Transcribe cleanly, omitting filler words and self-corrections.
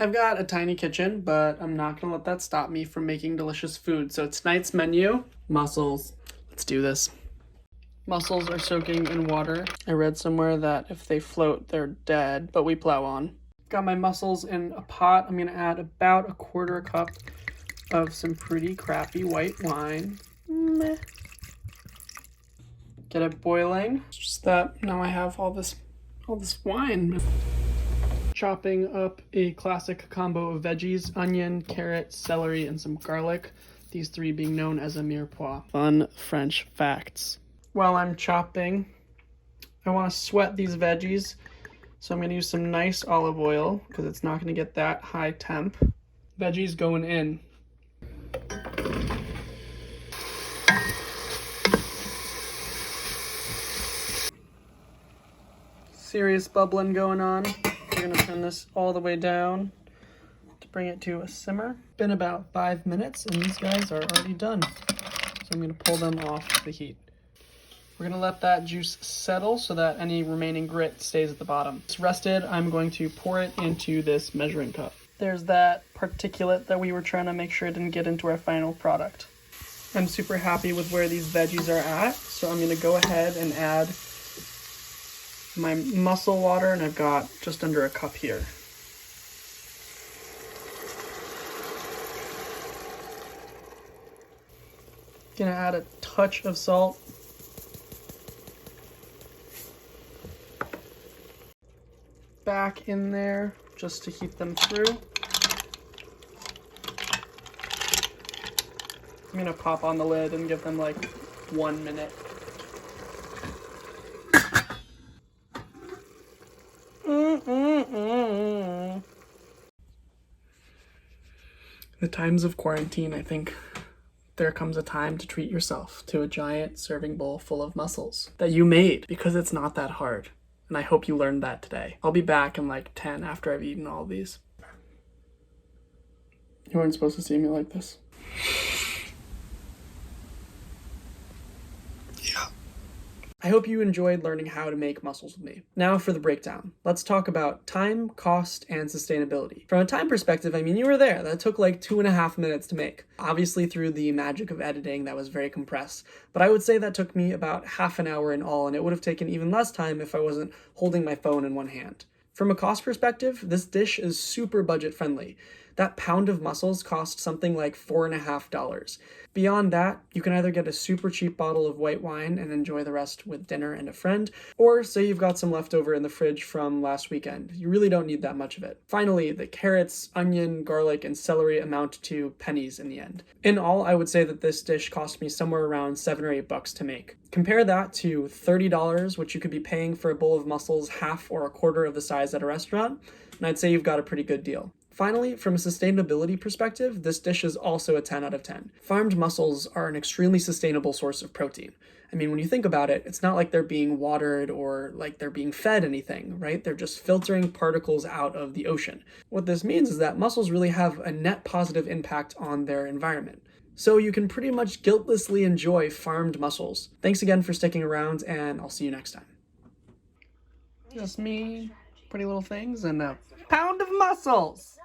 I've got a tiny kitchen, but I'm not gonna let that stop me from making delicious food. So tonight's menu, mussels. Let's do this. Mussels are soaking in water. I read somewhere that if they float, they're dead, but we plow on. Got my mussels in a pot. I'm gonna add about 1/4 cup of some pretty crappy white wine. Meh. Get it boiling. It's just that now I have all this wine. Chopping up a classic combo of veggies, onion, carrot, celery, and some garlic. These three being known as a mirepoix. Fun French facts. While I'm chopping, I want to sweat these veggies. So I'm going to use some nice olive oil because it's not going to get that high temp. Veggies going in. Serious bubbling going on. We're going to turn this all the way down to bring it to a simmer. Been about 5 minutes and these guys are already done. So I'm going to pull them off the heat. We're going to let that juice settle so that any remaining grit stays at the bottom. It's rested. I'm going to pour it into this measuring cup. There's that particulate that we were trying to make sure it didn't get into our final product. I'm super happy with where these veggies are at, so I'm going to go ahead and add my mussel water, and I've got just under a cup here. Gonna add a touch of salt. Back in there just to heat them through. I'm gonna pop on the lid and give them like 1 minute. The times of quarantine, I think there comes a time to treat yourself to a giant serving bowl full of mussels that you made, because it's not that hard. And I hope you learned that today. I'll be back in like 10 after I've eaten all of these. You weren't supposed to see me like this. Yeah. I hope you enjoyed learning how to make mussels with me. Now for the breakdown. Let's talk about time, cost, and sustainability. From a time perspective, I mean, you were there. That took like 2.5 minutes to make. Obviously through the magic of editing, that was very compressed. But I would say that took me about half an hour in all, and it would have taken even less time if I wasn't holding my phone in one hand. From a cost perspective, this dish is super budget friendly. That pound of mussels cost something like $4.50. Beyond that, you can either get a super cheap bottle of white wine and enjoy the rest with dinner and a friend, or say you've got some leftover in the fridge from last weekend. You really don't need that much of it. Finally, the carrots, onion, garlic, and celery amount to pennies in the end. In all, I would say that this dish cost me somewhere around $7 or $8 to make. Compare that to $30, which you could be paying for a bowl of mussels half or a quarter of the size at a restaurant, and I'd say you've got a pretty good deal. Finally, from a sustainability perspective, this dish is also a 10 out of 10. Farmed mussels are an extremely sustainable source of protein. I mean, when you think about it, it's not like they're being watered or like they're being fed anything, right? They're just filtering particles out of the ocean. What this means is that mussels really have a net positive impact on their environment. So you can pretty much guiltlessly enjoy farmed mussels. Thanks again for sticking around, and I'll see you next time. Just me, pretty little things, and a pound of mussels!